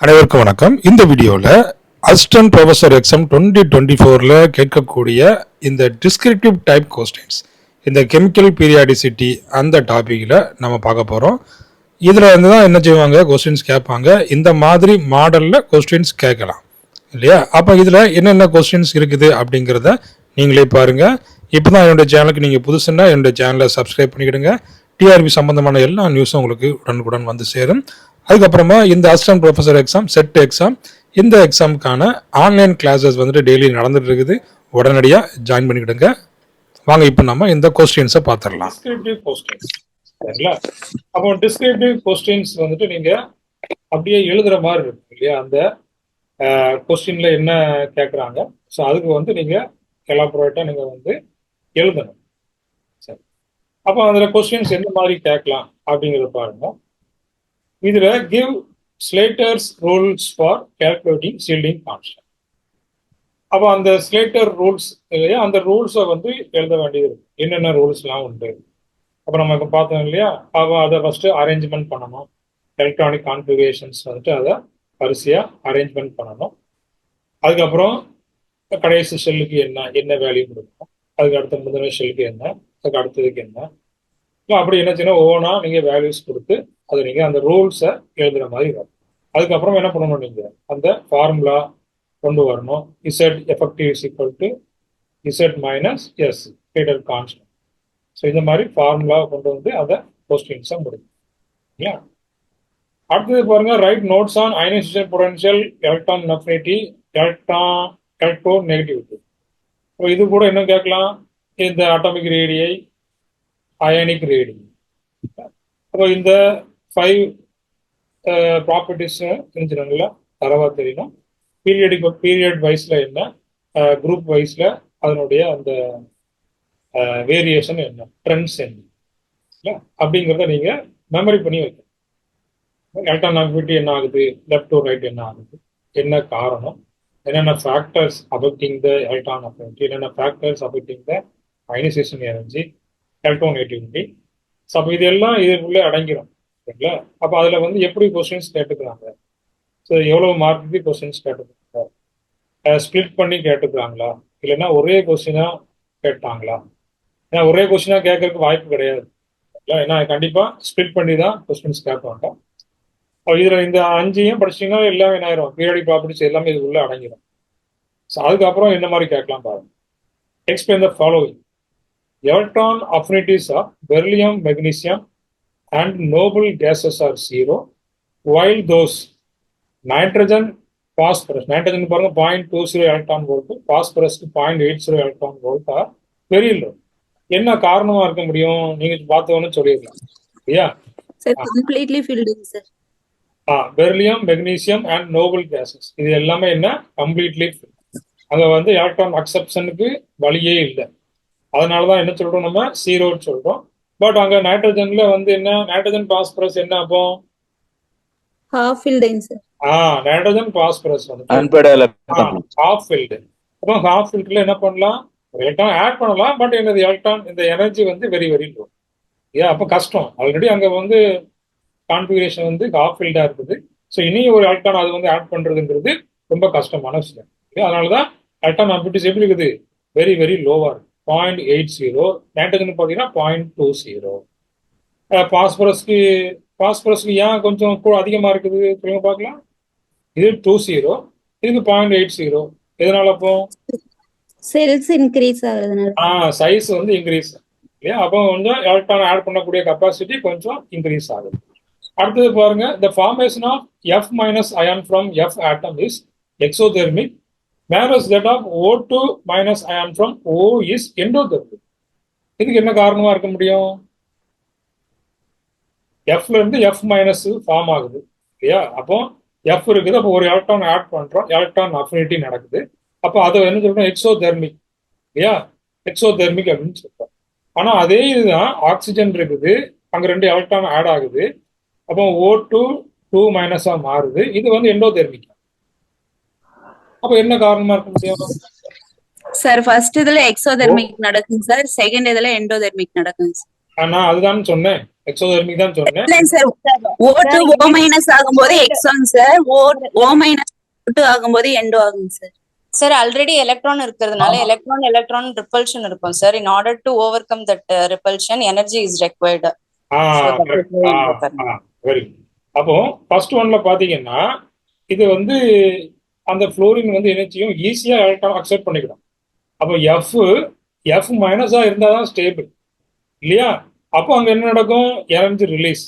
அனைவருக்கும் வணக்கம். இந்த வீடியோவில் அசிஸ்டன்ட் ப்ரொஃபஸர் எக்ஸாம் 2024 கேட்கக்கூடிய இந்த டிஸ்கிரிப்டிவ் டைப் கொஸ்டின்ஸ், இந்த கெமிக்கல் பீரியாடிசிட்டி அந்த டாப்பிக்கில் நம்ம பார்க்க போகிறோம். இதில் இருந்து தான் என்ன செய்வாங்க, கொஸ்டின்ஸ் கேட்பாங்க. இந்த மாதிரி மாடலில் கொஸ்டின்ஸ் கேட்கலாம் இல்லையா? அப்போ இதில் என்னென்ன கொஸ்டின்ஸ் இருக்குது அப்படிங்கிறத நீங்களே பாருங்கள். இப்போ தான் என்னுடைய சேனலுக்கு நீங்கள் புதுசுன்னா என்னுடைய சேனலை சப்ஸ்கிரைப் பண்ணிக்கிடுங்க. டிஆர்பி சம்மந்தமான எல்லா நியூஸும் உங்களுக்கு உடனுக்குடன் வந்து சேரும். அதுக்கப்புறமா இந்த assistant professor exam, set exam, இந்த எக்ஸாமுக்கான ஆன்லைன் கிளாஸஸ் வந்துட்டு டெய்லி நடந்துட்டு இருக்குது. உடனடியாக ஜாயின் பண்ணிக்கிடுங்க. வாங்க இப்போ நம்ம இந்த கொஸ்டின்ஸை பார்த்துடலாம். டிஸ்கிரிப்டிவ் கொஸ்டின்ஸ் சரிங்களா? அப்போ டிஸ்கிரிப்டிவ் கொஸ்டின்ஸ் வந்துட்டு நீங்கள் அப்படியே எழுதுகிற மாதிரி இருக்கு இல்லையா? அந்த கொஸ்டின்ல என்ன கேட்குறாங்க, ஸோ அதுக்கு வந்து நீங்கள் எலாபரேட்டாக நீங்கள் வந்து எழுதணும். சரி, அப்போ அதில் கொஸ்டின்ஸ் எந்த மாதிரி கேட்கலாம் அப்படிங்கிறத பாருங்க. இதுல give Slater's rules for calculating shielding constant. அப்போ அந்த ஸ்லேட்டர் ரூல்ஸ் இல்லையா, அந்த ரூல்ஸை வந்து எழுத வேண்டியது இருக்கு. என்னென்ன ரூல்ஸ்லாம் உண்டு அப்போ நம்ம இப்போ பார்த்தோம் இல்லையா? அப்போ அதை ஃபர்ஸ்ட் அரேஞ்ச்மெண்ட் பண்ணணும். எலக்ட்ரானிக் கான்ஃபிகரேஷன்ஸ் வந்துட்டு அதை வரிசையாக அரேஞ்ச்மெண்ட் பண்ணணும். அதுக்கப்புறம் கடைசி ஷெல்லுக்கு என்ன வேல்யூ கொடுக்கணும், அதுக்கு அடுத்த முதன்மை ஷெல்லுக்கு என்ன, அதுக்கு அடுத்ததுக்கு என்ன, அப்படி என்ன செய்யணும், ஒவ்வொன்றா நீங்கள் வேல்யூஸ் கொடுத்து அதை நீங்கள் அந்த ரூல்ஸை எழுதுகிற மாதிரி வரும். அதுக்கப்புறம் என்ன பண்ணணும், நீங்கள் அந்த ஃபார்முலா கொண்டு வரணும். Z effective is equal to Z minus S Slater constant. So இந்த மாதிரி ஃபார்முலாவை கொண்டு வந்து அதை கொஸ்டின்ஸை முடியும் இல்லையா? அடுத்தது பாருங்க, right notes on ionisation potential, electron affinity, electro negativity. So இது கூட என்ன கேட்கலாம், இந்த அட்டாமிக் ரேடியை, அயானிக் ரேடியை. அப்போ இந்த 5 ப்ராப்பர்ட்டிஸ் தெரிஞ்சுக்கணுங்களா, தரவா தெரியணும். பீரியட் வைஸ்ல என்ன, குரூப் வைஸ்ல அதனுடைய அந்த வேரியேஷன் என்ன, ட்ரெண்ட்ஸ் என்ன அப்படிங்கிறத நீங்க மெமரி பண்ணி வைக்கணும். எலக்ட்ரான் அஃபினிட்டி என்ன ஆகுது, லெஃப்ட் டு ரைட் என்ன ஆகுது, என்ன காரணம், என்னென்ன factors affecting the electron affinity, என்னென்ன factors affecting the ionisation energy, electronegativity. So அப்போ இதெல்லாம் இதுக்குள்ளே அடங்கிடும் சரிங்களா? அப்போ அதில் வந்து எப்படி கொஸ்டின்ஸ் கேட்டுக்கிறாங்க, ஸோ எவ்வளோ மார்க்குக்கு கொஸ்டின்ஸ் கேட்டுக்கிறாங்க, ஸ்பிளிட் பண்ணி கேட்டுக்கிறாங்களா, இல்லைன்னா ஒரே கொஸ்டினாக கேட்டாங்களா? ஏன்னா ஒரே கொஸ்டினாக கேட்கறதுக்கு வாய்ப்பு கிடையாது. ஏன்னா கண்டிப்பாக ஸ்பிளிட் பண்ணி தான் கொஸ்டின்ஸ் கேட்பாங்க. இதில் இந்த 5ஐயும் படிச்சிங்கன்னா எல்லாமே என்ன ஆயிரும், பீரியாடிக் ப்ராப்பர்ட்டிஸ் எல்லாமே இதுக்குள்ளே அடங்கிடும். ஸோ அதுக்கப்புறம் என்ன மாதிரி கேட்கலாம் பாருங்க. Explain the following. Electron affinities of beryllium, magnesium and noble gases are 0, while those nitrogen, phosphorus, nitrogen பாருங்க 0.20 electron volt, phosphorus 0.80 electron volt are very low. என்ன காரணமா இருக்க முடியும், நீங்க பார்த்தவொன்னு சொல்லிடலாம் இல்லையா? Sir, completely filled in, sir. Beryllium, magnesium and Nobel cases இது எல்லாமே என்ன, கம்ப்ளீட்லி ஃபில். அங்க வந்து எலக்ட்ரான் அக்செப்ஷனுக்கு வழியே இல்லை. அதனாலதான் என்ன சொல்றோம், நம்ம 0 சொல்றோம். பட் அங்க நைட்ரஜன்ல வந்து என்ன, நைட்ரஜன் பாஸ்பரஸ் என்ன அப்போ half filled in, sir. Nitrogen phosphorus வந்து ஹாஃப் ஃபில்டு. அப்போ ஹாஃப் ஃபில்டுல என்ன பண்ணலாம், எலக்ட்ரான் ஆட் பண்ணலாம். பட் என்னது, எலக்ட்ரான் இந்த எனர்ஜி வந்து வெரி வெரி லோ. அப்போ கஷ்டம். ஆல்ரெடி அங்க வந்து கான்ஃபிகரேஷன் வந்து ஹாஃப் ஃபில்டா இருக்குது. ஸோ இனி ஒரு எலக்ட்ரான் அது வந்து ஆட் பண்றதுங்கிறது ரொம்ப கஷ்டமான விஷயம். அதனாலதான் எலக்ட்ரான் அஃபினிட்டிஸ் எப்படி இருக்குது, வெரி வெரி லோவா இருக்கு. 0.80. நைட்ரஜன் பார்த்தீங்கன்னா 0.20. பாஸ்பரஸ்க்கு ஏன் கொஞ்சம் அதிகமா இருக்குது சொல்லுங்க பார்க்கலாம். இது 20, இதுக்கு 0.80. எதனால அப்போ செல்ஸ் இன்க்ரீஸ் ஆகுறதுனால, சைஸ் வந்து இன்க்ரீஸ் இல்லையா? அப்போ கொஞ்சம் எலக்ட்ரான் ஆட் பண்ணக்கூடிய கெப்பாசிட்டி கொஞ்சம் இன்க்ரீஸ் ஆகுது. அடுத்தது பாருங்க, the formation of F minus ion from F atom is exothermic, whereas that of O2 minus ion from O is endothermic. இதுக்கு என்ன காரணமா இருக்க முடியும், Fல இருந்து F மைனஸ் ஃபார்ம் ஆகுது இல்லையா? அப்போ F இருக்குது, அப்போ ஒரு எலக்ட்ரான் ஆட் பண்றோம், எலக்ட்ரான் அஃபினிட்டி நடக்குது. அப்போ அதை என்ன சொல்றோம், எக்ஸோதெர்மிக் இல்லையா? எக்ஸோதெர்மிக் அப்படின்னு சொல்றோம். ஆனா அதே இதுதான் ஆக்சிஜன் இருக்குது, அங்க 2 எலக்ட்ரான் ஆட் ஆகுது. அப்போ O2 2 மைனஸா மாறுது, இது வந்து எண்டோதெர்மிக். அப்ப என்ன காரணமா இருக்க முடியும் சார்? ஃபர்ஸ்ட் இதுல எக்ஸோதெர்மிக் நடக்கும் சார், செகண்ட் இதுல எண்டோதெர்மிக் நடக்கும் சார். நான் அதுதான் சொன்னேன், எக்ஸோதெர்மிக் தான் சொன்னேன். இல்ல சார் O2 O மைனஸ் ஆகும்போது X1 sir O minus O2 ஆகும்போது N2 ஆகும் சார். சார் ஆல்ரெடி எலக்ட்ரான் இருக்கிறதுனால எலக்ட்ரான் ரிப்பல்ஷன் இருக்கும் sir. In order to over come that repulsion energy is required. Very good. அப்போ ஃபர்ஸ்ட் ஒன்ல பாத்தீங்கன்னா இது வந்து அந்த ஃப்ளோரின் வந்து எனர்ஜியும் ஈஸியா எலக்ட்ரான் அக்செப்ட் பண்ணிக்கிடும். அப்போ எஃப் மைனஸா இருந்தாதான் ஸ்டேபிள் இல்லையா? அப்போ அங்க என்ன நடக்கும்? Energy release.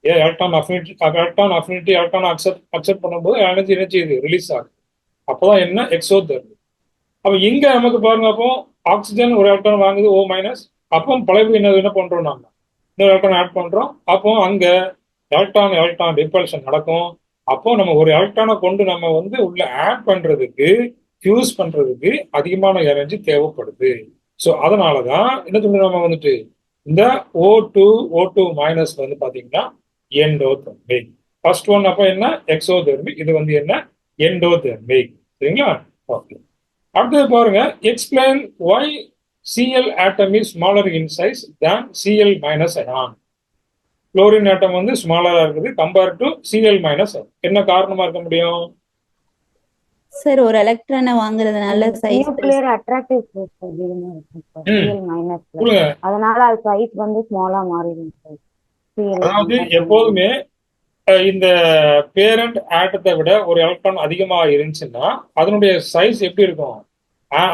Electron affinity electron accept பண்ணும்போது எனர்ஜி இது ரிலீஸ் ஆகும். அப்போதான் என்ன? எக்ஸோதெர்மி. அப்போ இங்க நமக்கு பாருங்க, அப்போ ஆக்சிஜன் ஒரு எலக்ட்ரான் வாங்குது O மைனஸ். அப்போ பழைய என்ன பண்றோம்? நாம இன்னொரு எலக்ட்ரான் ஆட் பண்றோம். அப்போ அங்க எலக்ட்ரான் ரிப்பல்ஷன் நடக்கும். அப்போ நம்ம ஒரு எலக்ட்ரானை கொண்டு நம்ம வந்து உள்ள ஆட் பண்றதுக்கு ஃபியூஸ் பண்றதுக்கு அதிகமான எனர்ஜி தேவைப்படுது. ஸோ அதனாலதான் என்ன சொல்றோம், நம்ம வந்துட்டு இந்த O2 மைனஸ் வந்து பாத்தீங்கன்னா எண்டோதெர்மிக். ஃபர்ஸ்ட் ஒன் அப்போ என்ன? எக்ஸோதெர்மிக். இது வந்து என்ன? எண்டோதெர்மிக். சரிங்களா? ஓகே. அடுத்தது பாருங்க, explain why Cl atom is smaller in size than Cl minus ion. Chlorine atom வந்து ஸ்மாலரா இருக்குது கம்பேர் டு Cl மைனஸ். என்ன காரணமா இருக்க முடியும் சார்? ஒரு எலக்ட்ரானை வாங்குறதுனால சைஸ் நியூக்ளியர் அட்ராக்டிவ் ஃபோர்ஸ் அதிகமா இருக்கும் சார் Cl மைனஸ்ல. அதனால அது சைஸ் வந்து ஸ்மாலா மாறிடும் சார். அதாவது எப்போதுமே இந்த பேரண்ட் ஆட்டத்தை விட ஒரு எலக்ட்ரான் அதிகமா இருந்துச்சுன்னா அதனுடைய சைஸ் எப்படி இருக்கும்?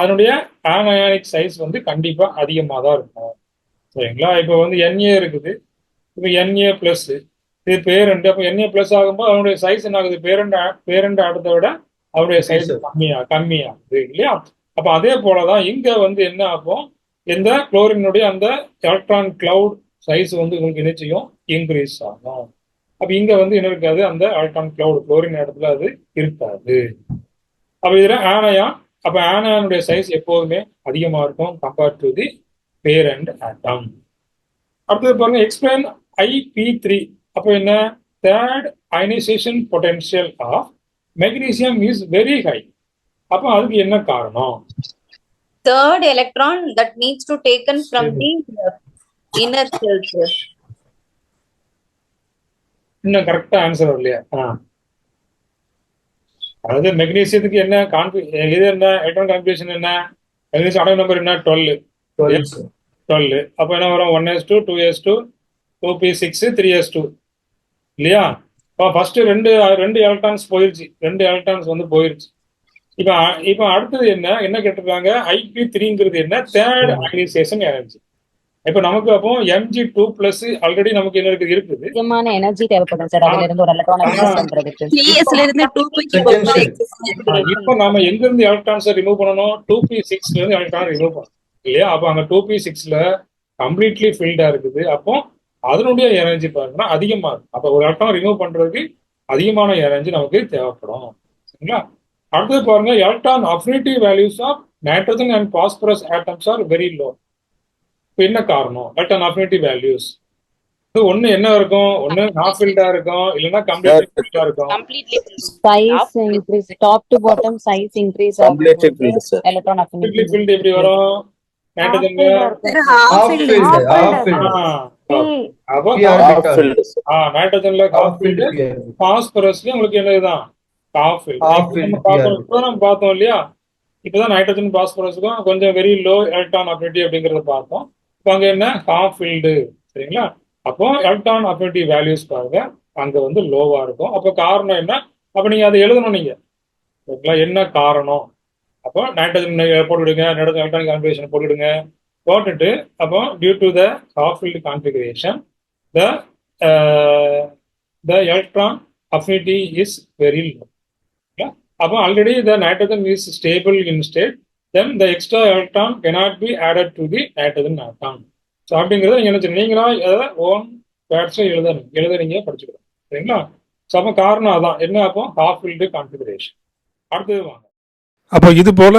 அதனுடைய ஆனயானிக் சைஸ் வந்து கண்டிப்பா அதிகமா தான் இருக்கும். சரிங்களா? இப்போ வந்து Na இருக்குது, இப்போ Na பிளஸ், இது பேரண்ட். அப்போ Na பிளஸ் ஆகும்போது அதனுடைய சைஸ் என்ன ஆகுது? பேரண்ட் ஆட்டத்தை விட அவருடைய சைஸ் கம்மியாகுது இல்லையா? அப்ப அதே போலதான் இங்க வந்து என்ன ஆகும்? இந்த குளோரினுடைய அந்த எலக்ட்ரான் கிளவுட் சைஸ் வந்து உங்களுக்கு நிச்சயம் இன்க்ரீஸ் ஆகும். அப்ப இங்க வந்து என்ன இருக்காது? அந்த எலக்ட்ரான் கிளவுட் குளோரின் இடத்துல அது இருக்காது. அப்ப இதுல ஆனயான், அப்ப ஆனயானுடைய சைஸ் எப்போதுமே அதிகமா இருக்கும் compared to the parent atom. அடுத்தது பாருங்க, எக்ஸ்பிளைன் IP3. அப்போ என்ன? Third ionisation potential of magnesium is very high. அப்போ அதுக்கு என்ன காரணம்? Third electron that needs to taken from the inner shell. இன்னும் கரெக்டா ஆன்சர் வரலையா? அதாவது மெக்னீசியத்துக்கு என்ன இது என்ன எலக்ட்ரான் கான்ஃபிகரேஷன் என்ன? மெக்னீசியம் அட்டாமிக் நம்பர் என்ன? 12. அப்போ என்ன வரும்? 1s2 2s2 2p6 3s2 இல்லையா? இப்போ ஃபர்ஸ்ட் ரெண்டு எலக்ட்ரான்ஸ் போயிருச்சு, 2 எலக்ட்ரான்ஸ் வந்து போயிருச்சு. இப்போ அடுத்தது என்ன கேட்டிருக்காங்க? IP3ங்கிறது என்ன? Third ionisation energy. இப்போ நமக்கு அப்போ Mg2 பிளஸ் ஆல்ரெடி நமக்கு என்ன இருக்குது? அதிகமான எனர்ஜி தேவைப்படும் சார் அதுல இருந்து ஒரு எலக்ட்ரானை ரிமூவ் பண்றதுக்கு. 3s ல இருந்து 2p இப்போ நாம எங்க இருந்து எலக்ட்ரான்ஸை ரிமூவ் பண்ணணும்? 2p6ல இருந்து எலக்ட்ரான் ரிமூவ் பண்ணணும் இல்லையா? அப்போ அங்க 2p6ல கம்ப்ளீட்லி ஃபில்டா இருக்குது. அப்போ அதனுடைய எனர்ஜி பாருங்கன்னா அதிகமா இருக்கும். அப்போ ஒரு எலக்ட்ரான் ரிமூவ் பண்றதுக்கு அதிகமான எனர்ஜி நமக்கு தேவைப்படும். சரிங்களா? அடுத்தது பாருங்க, electron affinity values of nitrogen and phosphorus atoms are very low. இப்போ என்ன காரணம்? எலக்ட்ரான் அஃபினிட்டி வேல்யூஸ் ஒண்ணு என்ன இருக்கும்? ஒண்ணு நாட் ஃபில்டா இருக்கும், இல்லைன்னா கம்ப்ளீட்லி ஃபில்டா இருக்கும். Size increase, top to bottom size increase ஆகும். எலக்ட்ரான் அஃபினிட்டி ஃபில்ட் எப்படி வரும்? நைட்ரஜன்ல நைட்ரஜன்ல ஹாஃப் ஃபீல்ட், பாஸ்பரஸ்ல உங்களுக்கு என்னதுதான் ஹாஃப் ஃபீல்ட். நம்ம பார்த்தோம் இல்லையா? இப்பதான் நைட்ரஜன் பாஸ்பரஸுக்கும் கொஞ்சம் வெரி லோ எலக்ட்ரான் அஃபினிட்டி அப்படிங்கறத பார்த்தோம். இப்போ அங்க என்ன? Half field. சரிங்களா? அப்போ எலக்ட்ரான் அஃபினிட்டி வேல்யூஸ் பாருங்க அங்க வந்து லோவா இருக்கும். அப்போ காரணம் என்ன? அப்ப நீங்க அதை எழுதணும் நீங்க. என்ன காரணம்? அப்போ நைட்ரஜன் போட்டுடுங்க, நைட்ரஜன் எலக்ட்ரானிக் கான்ஃபிகரேஷன் போட்டுடுங்க. போட்டுட்டு அப்போ due to the half filled configuration the electron affinity is very low. அப்போ already the nitrogen is stable in state, then the extra electron cannot be added to the nitrogen atom. So அப்படிங்கிறத நீங்க என்ன நீங்களா own வேர்ட்ஸ்ல எழுத நீங்க படிச்சுக்கலாம். சரிங்களா? So அப்போ காரணம் அதான் என்ன? அப்போ ஹாஃப் ஃபீல்டு கான்ஃபிகரேஷன். அடுத்தது வாங்க. அப்போ இது போல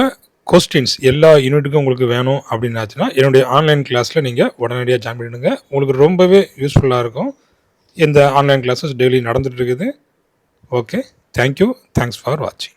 கொஸ்டின்ஸ் எல்லா யூனிட்டுக்கும் உங்களுக்கு வேணும் அப்படின்னாச்சுன்னா என்னுடைய ஆன்லைன் கிளாஸில் நீங்கள் உடனடியாக ஜாயின் பண்ணிடுங்க. உங்களுக்கு ரொம்பவே யூஸ்ஃபுல்லாக இருக்கும். இந்த ஆன்லைன் கிளாஸஸ் டெய்லி நடந்துகிட்டு இருக்குது. ஓகே, தேங்க்யூ, தேங்க்ஸ் ஃபார் வாட்சிங்.